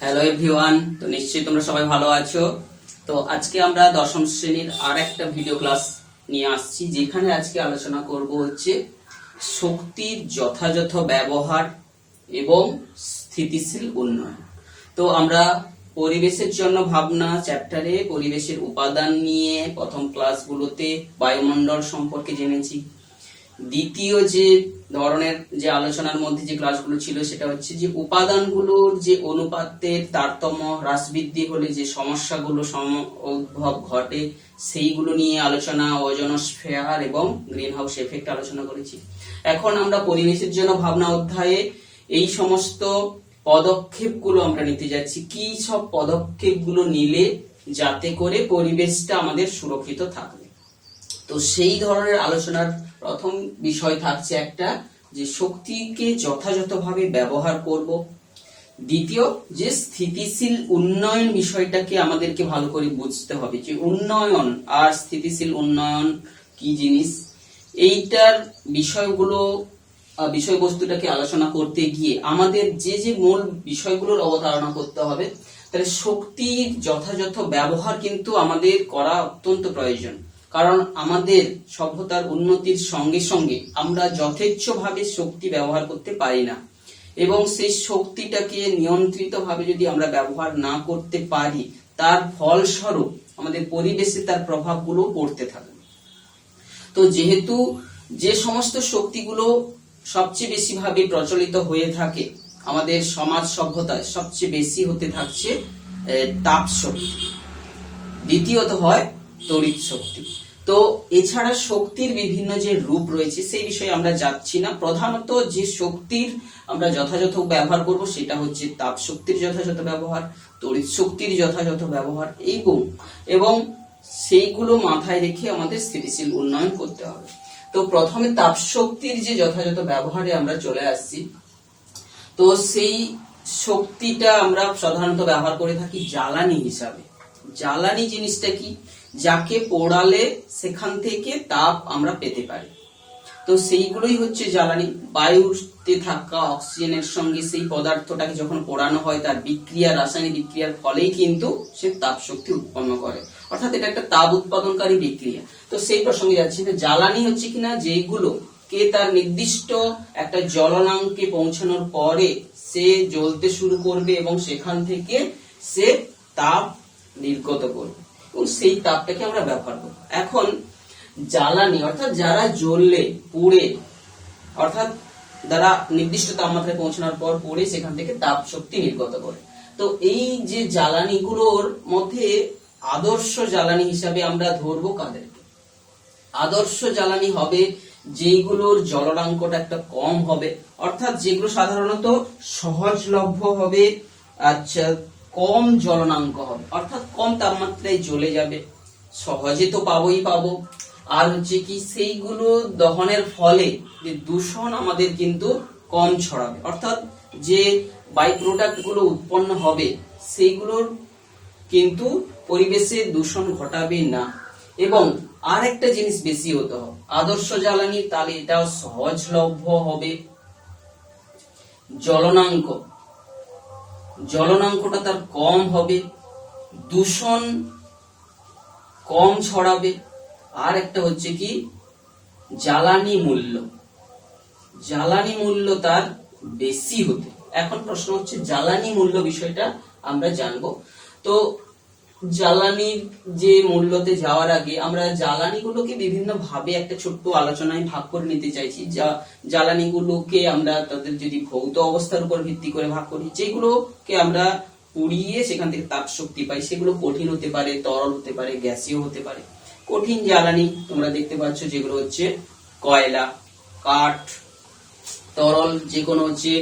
Hello everyone, তো নিশ্চয়ই তোমরা সবাই ভালো আছো। তো আজকে আমরা দশম শ্রেণীর আর একটা ভিডিও ক্লাস নিয়ে আসছি, যেখানে আজকে আলোচনা করব হচ্ছে শক্তির যথাযথ ব্যবহার এবং স্থিতিশীল উন্নয়ন। তো আমরা পরিবেশের জন্য ভাবনা চ্যাপ্টারে পরিবেশের উপাদান নিয়ে প্রথম ক্লাসগুলোতে বায়ুমণ্ডল সম্পর্কে জেনেছি। দ্বিতীয় যে ধরনের যে আলোচনার মধ্যে যে ক্লাসগুলো ছিল সেটা হচ্ছে যে উপাদানগুলোর যে অনুপাতের তারতম্য হ্রাস বৃদ্ধি হলে যে সমস্যাগুলো উদ্ভব ঘটে সেইগুলো নিয়ে আলোচনা, ওজোনোস্ফিয়ার এবং গ্রিন হাউস এফেক্ট আলোচনা করেছি। এখন আমরা পরিবেশের জন্য ভাবনা অধ্যায়ে এই সমস্ত পদক্ষেপগুলো আমরা নিতে যাচ্ছি। কি সব পদক্ষেপগুলো নিলে যাতে করে পরিবেশটা আমাদের সুরক্ষিত থাকবে। তো সেই ধরনের আলোচনার প্রথম বিষয় থাকছে একটা, যে শক্তিকে যথাযথভাবে ব্যবহার করব। দ্বিতীয়, যে স্থিতিশীল উন্নয়ন বিষয়টাকে আমাদেরকে ভালো করে বুঝতে হবে, যে উন্নয়ন আর স্থিতিশীল উন্নয়ন কি জিনিস। এইটার বিষয়বস্তুটাকে আলোচনা করতে গিয়ে আমাদের যে যে মূল বিষয়গুলোর অবতারণা করতে হবে। তাহলে শক্তির যথাযথ ব্যবহার কিন্তু আমাদের করা অত্যন্ত প্রয়োজন, কারণ আমাদের সভ্যতার উন্নতির সঙ্গে সঙ্গে আমরা যথেচ্ছভাবে শক্তি ব্যবহার করতে পারি না, এবং সেই শক্তিটাকে নিয়ন্ত্রিতভাবে যদি আমরা ব্যবহার না করতে পারি, তার ফলস্বরূপ আমাদের পরিবেশে তার প্রভাবগুলো পড়তে থাকবে। তো যেহেতু যে সমস্ত শক্তিগুলো সবচেয়ে বেশি ভাবে প্রচলিত হয়ে থাকে আমাদের সমাজ সভ্যতায়, সবচেয়ে বেশি হতে থাকছে তাপ শক্তি, দ্বিতীয়ত হয় তড়িৎ শক্তি। তো এছাড়া শক্তির বিভিন্ন যে রূপ রয়েছে সেই বিষয়ে আমরা যাচ্ছি না। প্রধানত যে শক্তির আমরা যথাযথ ব্যবহার করব সেটা হচ্ছে তাপ শক্তির যথাযথ ব্যবহার, তড়িৎ শক্তির যথাযথ ব্যবহার, এবং সেইগুলো মাথায় রেখে আমাদের স্থিতিশীল উন্নয়ন করতে হবে। তো প্রথমে তাপ শক্তির যে যথাযথ ব্যবহারে আমরা চলে আসছি। তো সেই শক্তিটা আমরা সাধারণত ব্যবহার করে থাকি জ্বালানি হিসাবে। জ্বালানি জিনিসটা কি? যাকে পোড়ালে সেখান থেকে তাপ আমরা পেতে পারি। তো সেইগুলোই হচ্ছে জ্বালানি। বায়ুতে থাকা অক্সিজেনের সঙ্গে সেই পদার্থটাকে যখন পোড়ানো হয়, তার বিক্রিয়া, রাসায়নিক বিক্রিয়ার ফলেই কিন্তু সে তাপ শক্তি উৎপন্ন করে, অর্থাৎ এটা একটা তাপ উৎপাদনকারী বিক্রিয়া। তো সেই প্রসঙ্গে যাচ্ছি যে জ্বালানি হচ্ছে কিনা যেগুলো কে তার নির্দিষ্ট একটা জ্বলনাঙ্কে পৌঁছানোর পরে সে জ্বলতে শুরু করবে এবং সেখান থেকে সে তাপ নির্গত করবে, এবং সেই তাপটাকে আমরা ব্যবহার করব। এখন জ্বালানি অর্থাৎ যারা জ্বললে পুড়ে, অর্থাৎ যারা নির্দিষ্ট তাপমাত্রায় পৌঁছানোর পর পুড়ে সেখান থেকে তাপ শক্তি নির্গত করে। তো এই যে জ্বালানিগুলোর মধ্যে আদর্শ জ্বালানি হিসাবে আমরা ধরবো কাদেরকে? আদর্শ জ্বালানি হবে যেগুলোর জ্বলনাঙ্কটা একটা কম হবে, অর্থাৎ যেগুলো সাধারণত সহজলভ্য হবে, আচ্ছা কম জ্বলনাঙ্ক হবে, অর্থাৎ কম তাপমাত্রায় জ্বলে যাবে, সহজে তো পাবো। আর হচ্ছে কি, সেইগুলো দহনের ফলে যে দূষণ আমাদের কিন্তু কম ছড়াবে, অর্থাৎ যে বাই প্রোডাক্ট গুলো উৎপন্ন হবে সেইগুলোর কিন্তু পরিবেশে দূষণ ঘটাবে না। এবং আর একটা জিনিস বেশি হতে হবে আদর্শ জ্বালানি, তাহলে এটাও সহজলভ্য হবে, জ্বলনাঙ্কটা তার কম হবে, দূষণ কম ছড়াবে। আর একটা হচ্ছে কি, জ্বালানি মূল্য তার বেশি হতে। এখন প্রশ্ন হচ্ছে জ্বালানি মূল্য বিষয়টা আমরা জানবো। তো জ্বালানির যে মূল্যতে যাওয়ার আগে আমরা জ্বালানিগুলোকে বিভিন্ন ভাবে একটা ছোট্ট আলোচনায় ভাগ করে নিতে চাইছি। জ্বালানিগুলোকে আমরা তাদের যদি ভৌত অবস্থার উপর ভিত্তি করে ভাগ করি, যেগুলোকে আমরা পুড়িয়ে সেখান থেকে তাপ শক্তি পাই, সেগুলো কঠিন হতে পারে, তরল হতে পারে, গ্যাসীয় হতে পারে। কঠিন জ্বালানি তোমরা দেখতে পাচ্ছ যেগুলো হচ্ছে কয়লা, কাঠ, তরল যে কোনো হচ্ছে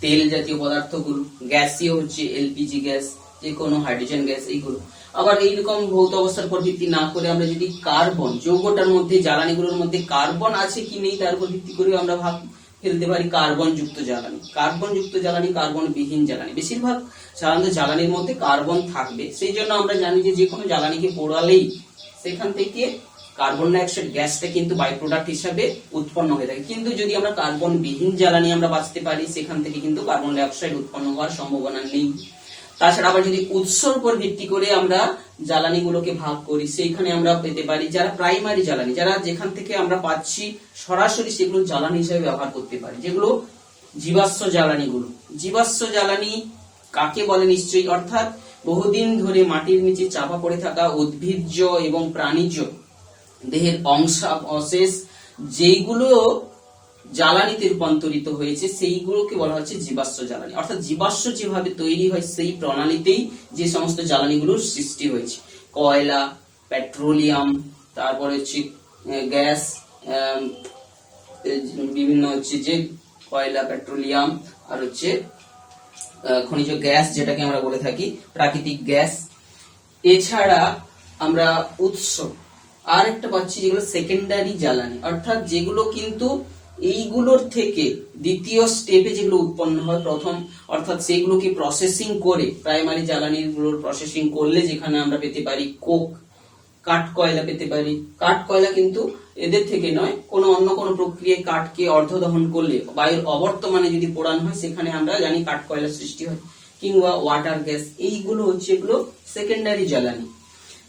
তেল জাতীয় পদার্থগুলো, গ্যাসীয় হচ্ছে এলপিজি গ্যাস, যে কোনো হাইড্রোজেন গ্যাস, এইগুলো। আবার এইরকম ভৌত অবস্থার উপর ভিত্তি না করে আমরা যদি কার্বন, যৌগটার মধ্যে জ্বালানিগুলোর মধ্যে কার্বন আছে কি নেই তার উপর ভিত্তি করে আমরা ভাগ ফেলতে পারি কার্বন যুক্ত জ্বালানি, কার্বন বিহীন জ্বালানি। বেশিরভাগ সাধারণত জ্বালানির মধ্যে কার্বন থাকবে, সেই জন্য আমরা জানি যে কোনো জ্বালানিকে পোড়ালেই সেখান থেকে কার্বন ডাইঅক্সাইড গ্যাসটা কিন্তু বাই প্রোডাক্ট হিসাবে উৎপন্ন হয়ে থাকে। কিন্তু যদি আমরা কার্বন বিহীন জ্বালানি আমরা বাঁচতে পারি, সেখান থেকে কিন্তু কার্বন ডাইঅক্সাইড উৎপন্ন হওয়ার সম্ভাবনা নেই। তাছাড়া আবার যদি উৎসর উপর ভিত্তি করে আমরা জ্বালানিগুলোকে ভাগ করি, সেইখানে আমরা পেতে পারি যারা প্রাইমারি জ্বালানি, যারা যেখান থেকে আমরা পাচ্ছি সরাসরি সেগুলো জ্বালানি হিসেবে ব্যবহার করতে পারি, যেগুলো জীবাশ্ম জ্বালানিগুলো। জীবাশ্ম জ্বালানি কাকে বলে নিশ্চয়ই, অর্থাৎ বহুদিন ধরে মাটির নিচে চাপা পড়ে থাকা উদ্ভিজ্জ এবং প্রাণীজ দেহের অংশাবশেষ যেইগুলো জ্বালানিতে রূপান্তরিত হয়েছে সেইগুলোকে বলা হচ্ছে জীবাশ্ম জ্বালানি। অর্থাৎ জীবাশ্ম যেভাবে তৈরি হয় সেই প্রণালীতেই যে সমস্ত জ্বালানিগুলোর সৃষ্টি হয়েছে, কয়লা, পেট্রোলিয়াম, তারপরে হচ্ছে গ্যাস, বিভিন্ন হচ্ছে যে কয়লা, পেট্রোলিয়াম, আর হচ্ছে খনিজ গ্যাস যেটাকে আমরা বলে থাকি প্রাকৃতিক গ্যাস। এছাড়া আমরা উৎস আর একটা পাচ্ছি যেগুলো সেকেন্ডারি জ্বালানি, অর্থাৎ যেগুলো কিন্তু এইগুলোর থেকে দ্বিতীয় স্টেপে যেগুলো উৎপন্ন হয় প্রথম, অর্থাৎ সেগুলোকে প্রসেসিং করে প্রাইমারি জ্বালানিগুলোর প্রসেসিং করলে যেখানে আমরা পেতে পারি কোক, কাঠ কয়লা পেতে পারি। কাঠ কয়লা কিন্তু এদের থেকে নয়, অন্য কোনো প্রক্রিয়ায় কাঠকে অর্ধ দহন করলে বায়ুর অবর্তমানে যদি পোড়ানো হয় সেখানে আমরা জানি কাঠ কয়লা সৃষ্টি হয়, কিংবা ওয়াটার গ্যাস, এইগুলো হচ্ছে এগুলো সেকেন্ডারি জ্বালানি।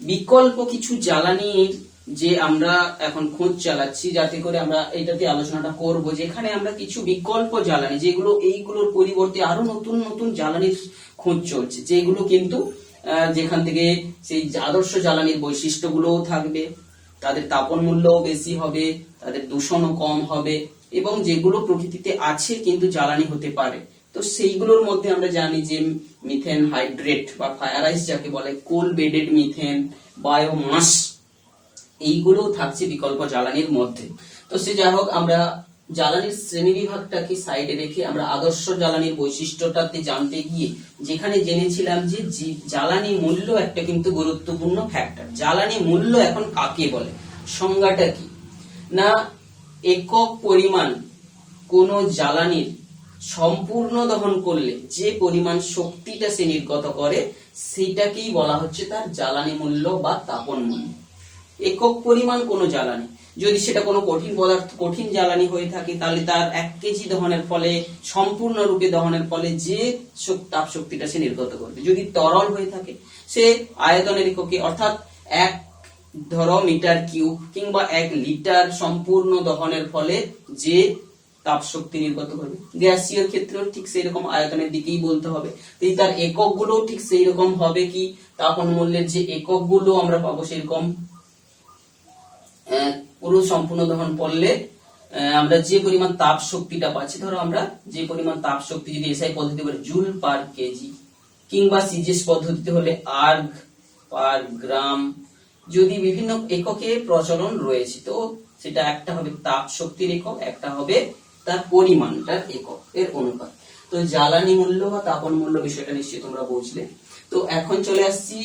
বিকল্প কিছু জ্বালানির যে আমরা এখন খোঁজ চালাচ্ছি, যাতে করে আমরা এটাতে আলোচনাটা করব, যেখানে আমরা কিছু বিকল্প জ্বালানি যেগুলো এইগুলোর পরিবর্তে আরো নতুন নতুন জ্বালানির খোঁজ চলছে, যেগুলো কিন্তু যেখান থেকে সেই আদর্শ জ্বালানির বৈশিষ্ট্যগুলোও থাকবে, তাদের তাপন মূল্যও বেশি হবে, তাদের দূষণও কম হবে, এবং যেগুলো প্রকৃতিতে আছে কিন্তু জ্বালানি হতে পারে। তো সেইগুলোর মধ্যে আমরা জানি যে মিথেন হাইড্রেট বা ফায়ার আইস যাকে বলে, কোল বেডেড মিথেন, বায়োমাস, এইগুলো থাকছে বিকল্প জ্বালানির মধ্যে। তো সে যাই হোক, আমরা জ্বালানির শ্রেণী বিভাগটাকে সাইডে রেখে আমরা আদর্শ জ্বালানির বৈশিষ্ট্যটাতে জানতে গিয়ে যেখানে জেনেছিলাম যে জ্বালানি মূল্য একটা কিন্তু গুরুত্বপূর্ণ ফ্যাক্টর। জ্বালানি মূল্য এখন কাকে বলে, সংজ্ঞাটা কি না, একক পরিমাণ কোন জ্বালানির সম্পূর্ণ দহন করলে যে পরিমাণ শক্তিটা সে নির্গত করে সেটাকেই বলা হচ্ছে তার জ্বালানি মূল্য বা তাপন মূল্য। একক পরিমাণ কোন জ্বালানি, যদি সেটা কোনো কঠিন পদার্থ, কঠিন জ্বালানি হয়ে থাকে, তাহলে তার 1 কেজি দহনের ফলে, সম্পূর্ণরূপে দহনের ফলে যে তাপ শক্তিটা সে নির্গত করবে। যদি তরল হয়ে থাকে সে আয়তনের এককে, অর্থাৎ 1 মিটার কিউব কিংবা 1 লিটার সম্পূর্ণ দহনের ফলে যে তাপ শক্তি নির্গত করবে। গ্যাসীয় ক্ষেত্রেও ঠিক সেই রকম আয়তনের দিকেই বলতে হবে, তার একক গুলো ঠিক সেই রকম হবে। কি তাপন মূল্যের যে একক গুলো আমরা পাবো সেরকম পুরো সম্পূর্ণ দহন করলে আমরা যে পরিমাণ তাপ শক্তিটা পাচ্ছি, ধরো আমরা যে পরিমাণ তাপ শক্তি যদি এসআই পদ্ধতি বলে জুল পার কেজি, কিংবা সিজিএস পদ্ধতিতে হলে আর্গ পার গ্রাম, যদি বিভিন্ন এককে প্রচলন রয়েছে, তো সেটা একটা হবে তাপ শক্তির একক, একটা হবে তার পরিমাণটার একক, এর অনুপাত। তো জ্বালানি মূল্য বা তাপন মূল্য বিষয়টা নিশ্চয়ই তোমরা বুঝলে। তো এখন চলে আসছি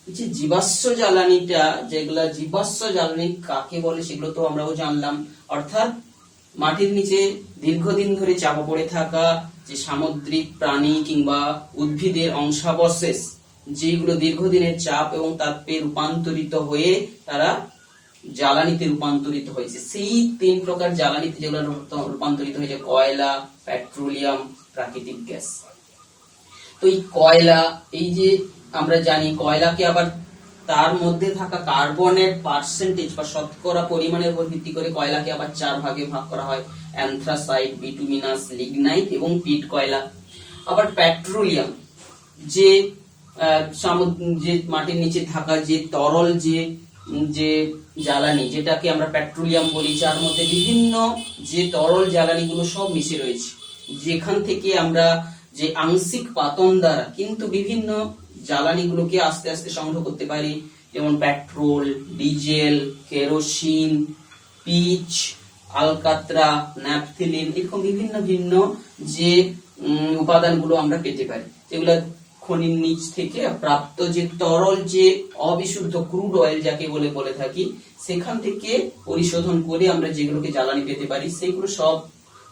যে জীবাশ্ম জ্বালানিটা, যেগুলা জীবাশ্ম জ্বালানি কাকে বলে সেগুলো তো আমরাও জানলাম, অর্থাৎ মাটির নিচে দীর্ঘদিন ধরে চাপা পড়ে থাকা যে সামুদ্রিক প্রাণী কিংবা উদ্ভিদের অংশাবশেষ, যেগুলো দীর্ঘদিনের চাপ এবং তাপে রূপান্তরিত হয়ে তারা জ্বালানিতে রূপান্তরিত হয়েছে, সেই 3 প্রকার জ্বালানিতে যেগুলো রূপান্তরিত হয়েছে, কয়লা, পেট্রোলিয়াম, প্রাকৃতিক গ্যাস। তো এই কয়লা, এই যে আমরা জানি কয়লাকে আবার তার মধ্যে থাকা কার্বনের পার্সেন্টেজ বা শতকরা পরিমাণের উপর ভিত্তি করে কয়লাকে আবার 4 ভাগে ভাগ করা হয়, অ্যানথ্রাসাইট, বিটুমিনাস, লিগনাইট এবং পিট কয়লা। আবার পেট্রোলিয়াম, যে মাটির নিচে থাকা যে তরল যে জ্বালানি, যেটাকে আমরা পেট্রোলিয়াম বলি, যার মধ্যে বিভিন্ন যে তরল জ্বালানিগুলো সব মিশে রয়েছে, যেখান থেকে আমরা যে আংশিক পাতন দ্বারা কিন্তু বিভিন্ন জ্বালানিগুলোকে আস্তে আস্তে সংগ্রহ করতে পারি, যেমন পেট্রোল, ডিজেল, কেরোসিন, পিচ, আলকাত্রা, ন্যাপথলিন, এরকম বিভিন্ন ভিন্ন যে উপাদানগুলো আমরা পেতে পারি, যেগুলো খনির নিচ থেকে প্রাপ্ত যে তরল যে অবিশুদ্ধ ক্রুড অয়েল যাকে বলে থাকি, সেখান থেকে পরিশোধন করে আমরা যেগুলোকে জ্বালানি পেতে পারি, সেগুলো সব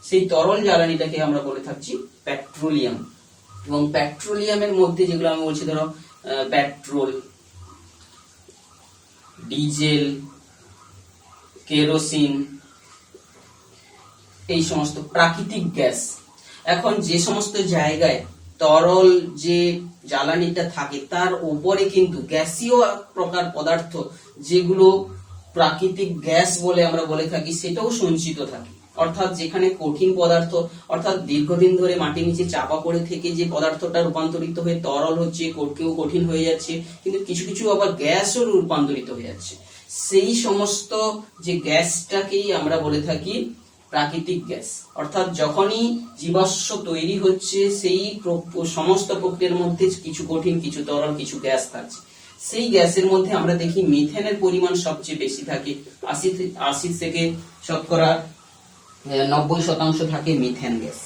সেই তরল জ্বালানিটাকে আমরা বলে থাকছি পেট্রোলিয়াম। এবং পেট্রোলিয়ামের মধ্যে যেগুলো আমি বলছি, ধরো পেট্রোল, ডিজেল, কেরোসিন, এই সমস্ত প্রাকৃতিক গ্যাস। এখন যে সমস্ত জায়গায় তরল যে জ্বালানিটা থাকে তার উপরে কিন্তু গ্যাসীয় প্রকার পদার্থ যেগুলো প্রাকৃতিক গ্যাস বলে আমরা বলে থাকি সেটাও সঞ্চিত থাকে। অর্থাৎ যেখানে কঠিন পদার্থ, অর্থাৎ দীর্ঘদিন ধরে মাটির নিচে চাপা পড়ে থেকে যে পদার্থটা রূপান্তরিত হয়ে তরল হচ্ছে, কেউ কঠিন হয়ে যাচ্ছে, কিন্তু কিছু কিছু আবার গ্যাসও রূপান্তরিত হয়ে যাচ্ছে, সেই সমস্ত যে গ্যাসটাকেই আমরা বলে থাকি প্রাকৃতিক গ্যাস। অর্থাৎ যখনই জীবাশ্ম তৈরি হচ্ছে সেই সমস্ত প্রক্রিয়ার মধ্যে কিছু কঠিন, কিছু তরল, কিছু গ্যাস থাকছে। সেই গ্যাসের মধ্যে আমরা দেখি মিথেনের পরিমাণ সবচেয়ে বেশি থাকে, 80 থেকে শতকরা 90% থাকে মিথেন গ্যাস।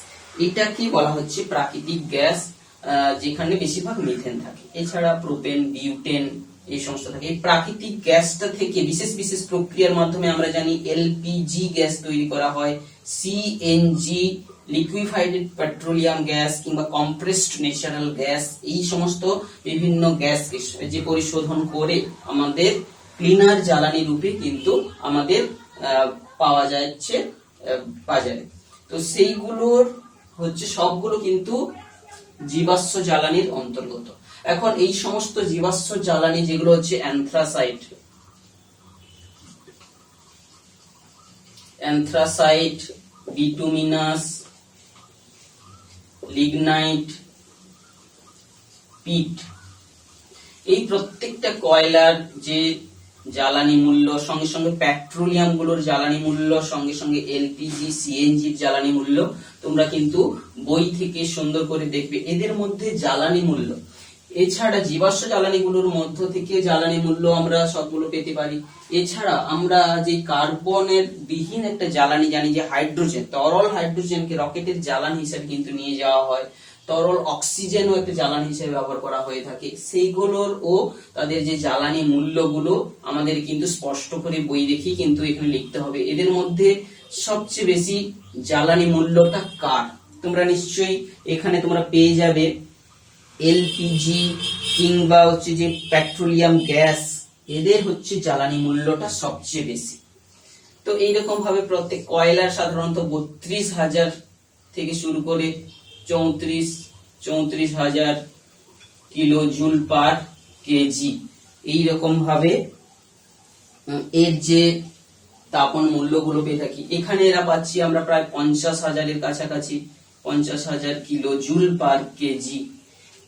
এটা কি বলা হচ্ছে প্রাকৃতিক গ্যাস, যেখানে বেশিরভাগ মিথেন থাকে। এছাড়া প্রোপেন, বিউটেন এই সমস্ত থাকে। এই প্রাকৃতিক গ্যাসটা থেকে বিশেষ বিশেষ প্রক্রিয়ার মাধ্যমে আমরা জানি এলপিজি গ্যাস তৈরি করা হয়, সিএনজি লিকুইফাইড পেট্রোলিয়াম গ্যাস কিংবা কম্প্রেসড ন্যাচারাল গ্যাস, এই সমস্ত বিভিন্ন গ্যাস যে পরিশোধন করে আমাদের ক্লিনার জ্বালানি রূপে কিন্তু আমাদের পাওয়া যাচ্ছে বাজারে। তো সেইগুলোর হচ্ছে সবগুলো কিন্তু জীবাশ্ম জ্বালানির অন্তর্গত। এখন এই সমস্ত জীবাশ্ম জ্বালানি যেগুলো হচ্ছে অ্যান্থ্রাসাইট, বিটুমিনাস, লিগনাইট, পিট, এই প্রত্যেকটা কয়লার যে জ্বালানি মূল্য, সঙ্গে সঙ্গে পেট্রোলিয়াম গুলোর জ্বালানি মূল্য, সঙ্গে সঙ্গে এলপিজি, সিএনজির জ্বালানি মূল্য তোমরা কিন্তু বই থেকে সুন্দর করে দেখবে এদের মধ্যে জ্বালানি মূল্য। এছাড়া জীবাশ্ম জ্বালানিগুলোর মধ্য থেকে জ্বালানি মূল্য আমরা সবগুলো পেতে পারি। এছাড়া আমরা যে কার্বনের বিহীন একটা জ্বালানি জানি যে হাইড্রোজেন, তরল হাইড্রোজেনকে রকেটের জ্বালানি হিসেবে কিন্তু নিয়ে যাওয়া হয়, তরল অক্সিজেনও একটা জ্বালানি হিসেবে ব্যবহার করা হয়ে থাকে। সেইগুলোর ও তাদের যে জ্বালানি মূল্যগুলো আমাদের কিন্তু স্পষ্ট করে বই দেখি কিন্তু এখানে লিখতে হবে। এদের মধ্যে সবচেয়ে বেশি জ্বালানি মূল্যটা কার, তোমরা নিশ্চয়ই এখানে তোমরা পেয়ে যাবে এলপিজি কিংবা হচ্ছে যে পেট্রোলিয়াম গ্যাস, এদের হচ্ছে জ্বালানি মূল্যটা সবচেয়ে বেশি। তো এইরকম ভাবে প্রত্যেক কয়লার সাধারণত 32,000 থেকে শুরু করে 34,000 কিলো জুল পার কেজি, এইরকম ভাবে এর যে তাপন মূল্যগুলো পেয়ে থাকি। এখানে এরা পাচ্ছি আমরা প্রায় 50,000-এর কাছাকাছি, 50,000 কিলো জুল পার কেজি,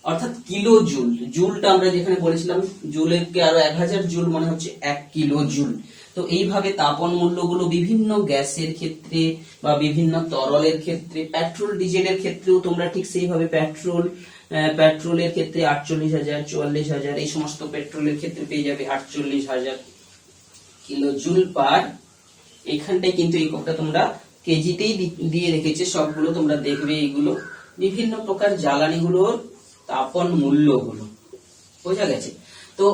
অর্থাৎ কিলো জুল। জুলটা আমরা যেখানে বলেছিলাম জুলেরকে আরো 1000 জুল মনে হচ্ছে 1 কিলো জুল। তো এইভাবে তাপন মূল্যগুলো বিভিন্ন গ্যাসের ক্ষেত্রে বা বিভিন্ন তরলের ক্ষেত্রে, পেট্রোল ডিজেলের ক্ষেত্রেও তোমরা ঠিক সেইভাবে পেট্রোলের ক্ষেত্রে 48,000, 44,000 এই সমস্ত পেট্রোলের ক্ষেত্রে পেয়ে যাবে 48,000 কিলো জুল পার। এখানটায় কিন্তু এই কথা তোমরা কেজিতেই দিয়ে রেখেছে, সবগুলো তোমরা দেখবে। এইগুলো বিভিন্ন প্রকার জ্বালানিগুলোর তাপন মূল্যগুলো বোঝা গেছে। তো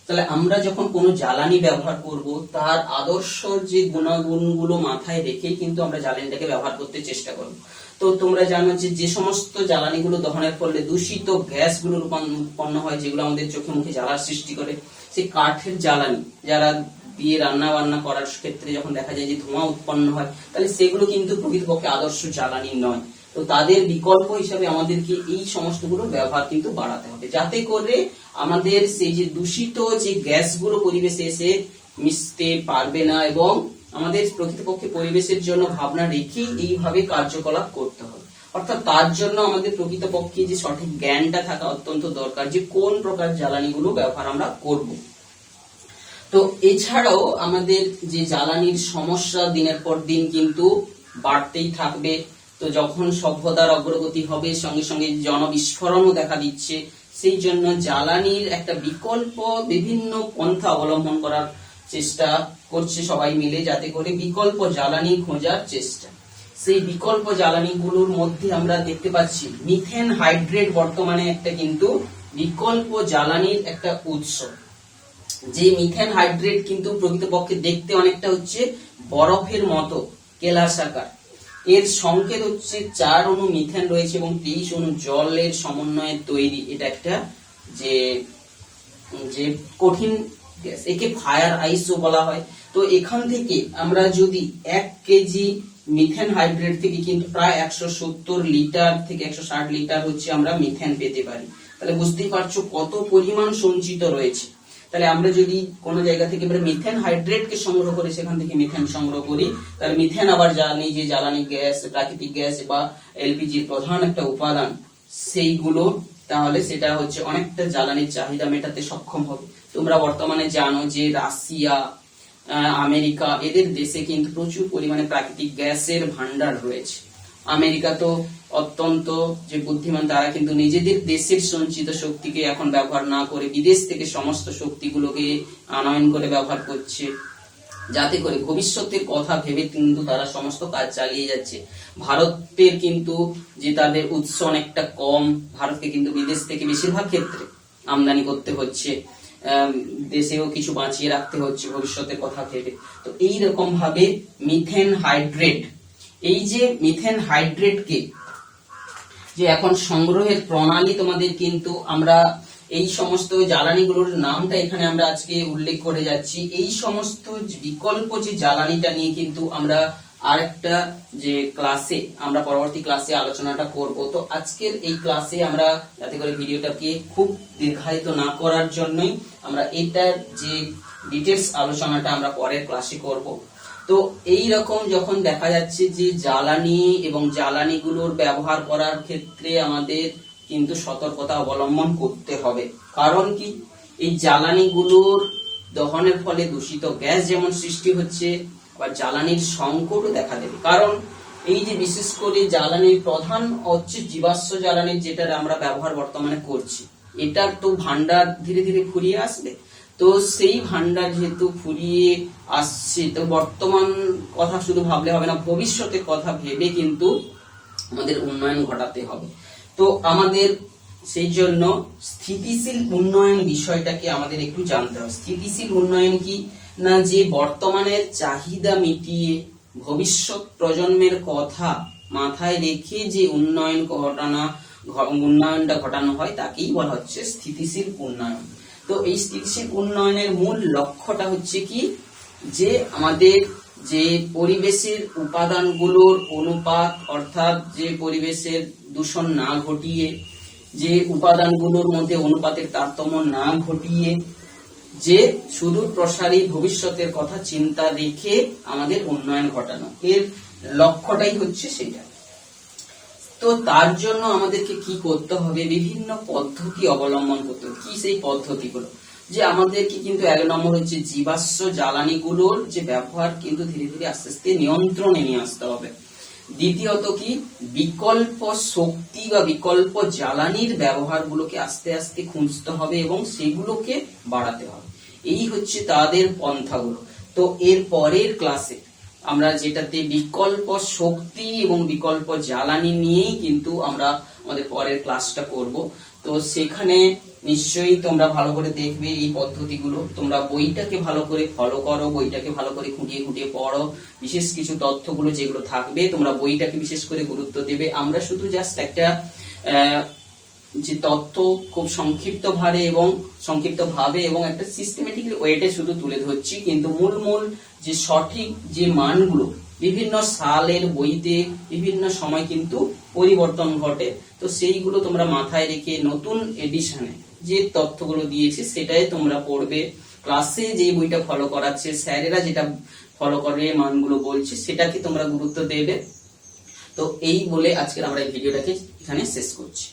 তাহলে আমরা যখন কোনো জ্বালানি ব্যবহার করব তার আদর্শ যে গুণাগুণগুলো মাথায় রেখেই কিন্তু আমরা জ্বালানিটাকে ব্যবহার করতে চেষ্টা করব। তো তোমরা জানো যে সমস্ত জ্বালানিগুলো দহনের ফলে দূষিত গ্যাসগুলো উৎপন্ন হয়, যেগুলো আমাদের চোখে মুখে জ্বালার সৃষ্টি করে, সেই কাঠের জ্বালানি যারা দিয়ে রান্না বান্না করার ক্ষেত্রে যখন দেখা যায় যে ধোঁয়া উৎপন্ন হয়, তাহলে সেগুলো কিন্তু প্রকৃতপক্ষে আদর্শ জ্বালানি নয়। তো তাদের বিকল্প হিসাবে আমাদেরকে এই সমস্তগুলো ব্যবহার কিন্তু বাড়াতে হবে, যাতে করে আমাদের সেই যে দূষিত যে গ্যাসগুলো পরিবেশে এসে মিশতে পারবে না, এবং আমাদের প্রকৃতপক্ষে পরিবেশের জন্য ভাবনা রেখেই এইভাবে কার্যকলাপ করতে হবে। অর্থাৎ তার জন্য আমাদের প্রকৃতপক্ষে যে সঠিক জ্ঞানটা থাকা অত্যন্ত দরকার, যে কোন প্রকার জ্বালানিগুলো ব্যবহার আমরা করব। তো এছাড়াও আমাদের যে জ্বালানির সমস্যা দিনের পর দিন কিন্তু বাড়তেই থাকবে। তো যখন সভ্যতার অগ্রগতি হবে, সঙ্গে সঙ্গে জনবিস্ফোরণও দেখা দিচ্ছে, সেই জন্য জ্বালানির একটা বিকল্প বিভিন্ন পন্থা অবলম্বন করার চেষ্টা করছে সবাই মিলে, যাতে করে বিকল্প জ্বালানি খোঁজার চেষ্টা। সেই বিকল্প জ্বালানিগুলোর মধ্যে আমরা দেখতে পাচ্ছি মিথেন হাইড্রেট বর্তমানে একটা কিন্তু বিকল্প জ্বালানির একটা উৎস। যে মিথেন হাইড্রেট কিন্তু প্রকৃতপক্ষে দেখতে অনেকটা হচ্ছে বরফের মতো কেলাসাকার। এর সংকেত হচ্ছে 4 অণু মিথেন রয়েছে এবং 23 অণু জলের সমন্বয়ে তৈরি। এটা একটা যে কঠিন গ্যাস, একে ফায়ার আইসও বলা হয়। তো এখান থেকে আমরা যদি 1 কেজি মিথেন হাইড্রেট থেকে কিন্তু প্রায় 170 লিটার থেকে 160 লিটার হচ্ছে আমরা মিথেন পেতে পারি। তাহলে বুঝতেই পারছো কত পরিমাণ সঞ্চিত রয়েছে। তাহলে আমরা যদি কোনো জায়গা থেকে মিথেন হাইড্রেটকে সংগ্রহ করে সেখান থেকে মিথেন সংগ্রহ করি, তাহলে মিথেন আবার জ্বালানি গ্যাস, প্রাকৃতিক গ্যাস বা এলপিজির প্রধান একটা উপাদান, সেইগুলো তাহলে সেটা হচ্ছে অনেকটা জ্বালানির চাহিদা মেটাতে সক্ষম হবে। তোমরা বর্তমানে জানো যে রাশিয়া, আমেরিকা এদের দেশে কিন্তু প্রচুর পরিমাণে প্রাকৃতিক গ্যাসের ভান্ডার রয়েছে। আমেরিকা তো অত্যন্ত যে বুদ্ধিমান, তারা কিন্তু নিজেদের দেশের সঞ্চিত শক্তিকে এখন ব্যবহার না করে বিদেশ থেকে সমস্ত শক্তিগুলোকে আনয়ন করে ব্যবহার করছে, যাতে করে ভবিষ্যতের কথা ভেবে কিন্তু তারা সমস্ত কাজ চালিয়ে যাচ্ছে। ভারতের কিন্তু যে তাদের উৎস অনেকটা কম, ভারতকে কিন্তু বিদেশ থেকে বেশিরভাগ ক্ষেত্রে আমদানি করতে হচ্ছে, দেশেও কিছু বাঁচিয়ে রাখতে হচ্ছে ভবিষ্যতের কথা ভেবে। তো এইরকম ভাবে মিথেন হাইড্রেট, এই যে মিথেন হাইড্রেটকে যে এখন সংগ্রহের প্রণালী তোমাদের কিন্তু আমরা এই সমস্ত জ্বালানিগুলোর নামটা এখানে আমরা আজকে উল্লেখ করে যাচ্ছি। এই সমস্ত বিকল্প যে জ্বালানিটা নিয়ে কিন্তু আমরা আরেকটা যে ক্লাসে আমরা পরবর্তী ক্লাসে আলোচনাটা করব। তো আজকের এই ক্লাসে আমরা যাতে করে ভিডিওটাকে খুব দীর্ঘায়িত না করার জন্যই আমরা এটার যে ডিটেলস আলোচনাটা আমরা পরের ক্লাসে করব। তো এই রকম যখন দেখা যাচ্ছে যে জ্বালানি এবং জ্বালানিগুলোর ব্যবহার করার ক্ষেত্রে আমাদের কিন্তু সতর্কতা অবলম্বন করতে হবে। কারণ কি, এই জ্বালানিগুলোর দহনের ফলে দূষিত গ্যাস যেমন সৃষ্টি হচ্ছে, আবার জ্বালানির সংকটও দেখা দেবে। কারণ এই যে বিশেষ করে জ্বালানির প্রধান হচ্ছে জীবাশ্ম জ্বালানির, যেটা আমরা ব্যবহার বর্তমানে করছি, এটার তো ভান্ডার ধীরে ধীরে ফুরিয়ে আসবে। তো সেই ভান্ডার যেহেতু ফুরিয়ে আসছে, তো বর্তমান কথা শুধু ভাবলে হবে না, ভবিষ্যতের কথা ভেবে কিন্তু আমাদের উন্নয়ন ঘটাতে হবে। তো আমাদের সেই জন্য স্থিতিশীল উন্নয়ন বিষয়টাকে আমাদের একটু জানতে হবে। স্থিতিশীল উন্নয়ন কি না, যে বর্তমানের চাহিদা মিটিয়ে ভবিষ্যৎ প্রজন্মের কথা মাথায় রেখে যে উন্নয়নটা ঘটানো হয় তাকেই বলা হচ্ছে স্থিতিশীল উন্নয়ন। তো এই স্থিতিশীল উন্নয়নের মূল লক্ষ্যটা হচ্ছে কি, যে আমাদের যে পরিবেশের উপাদানগুলোর অনুপাত, অর্থাৎ যে পরিবেশের দূষণ না ঘটিয়ে, যে উপাদানগুলোর মধ্যে অনুপাতের তারতম্য না ঘটিয়ে, যে সুদূর প্রসারী ভবিষ্যতের কথা চিন্তা রেখে আমাদের উন্নয়ন ঘটানো, এর লক্ষ্যটাই হচ্ছে সেটা। তো তার জন্য আমাদেরকে কি করতে হবে, বিভিন্ন পদ্ধতি অবলম্বন করতে হবে। কি সেই পদ্ধতিগুলো, যে আমাদেরকে কিন্তু 1 নম্বর হচ্ছে জীবাশ্ম জ্বালানিগুলোর যে ব্যবহার কিন্তু ধীরে ধীরে আস্তে আস্তে নিয়ন্ত্রণে নিয়ে আসতে হবে। দ্বিতীয়ত কি, বিকল্প শক্তি বা বিকল্প জ্বালানির ব্যবহারগুলোকে আস্তে আস্তে খুঁজতে হবে এবং সেগুলোকে বাড়াতে হবে। এই হচ্ছে তাদের পন্থাগুলো। তো এর পরের ক্লাসে আমরা যেটাতে বিকল্প শক্তি এবং বিকল্প জ্বালানি নিয়েই কিন্তু আমরা আমাদের পরের ক্লাসটা করব। তো সেখানে নিশ্চয়ই তোমরা ভালো করে দেখবে এই পদ্ধতিগুলো, তোমরা বইটাকে ভালো করে ফলো করো, বইটাকে ভালো করে খুঁটিয়ে খুঁটিয়ে পড়ো। বিশেষ কিছু তথ্যগুলো যেগুলো থাকবে তোমরা বইটাকে বিশেষ করে গুরুত্ব দেবে। আমরা শুধু জাস্ট একটা যে তথ্য খুব সংক্ষিপ্ত ভাবে এবং একটা সিস্টেমেটিক্যালি ওয়েটে শুধু তুলে ধরছি, কিন্তু মূল যে সঠিক যে মানগুলো বিভিন্ন সালের বইতে বিভিন্ন সময় কিন্তু পরিবর্তন ঘটে। তো সেইগুলো তোমরা মাথায় রেখে নতুন এডিশনে যে তথ্যগুলো দিয়েছে সেটাই তোমরা পড়বে। ক্লাসে যে বইটা ফলো করাচ্ছে স্যারেরা যেটা ফলো করে মানগুলো বলছে সেটাকে তোমরা গুরুত্ব দেবে। তো এই বলে আজকের আমরা এই ভিডিওটাকে এখানে শেষ করছি।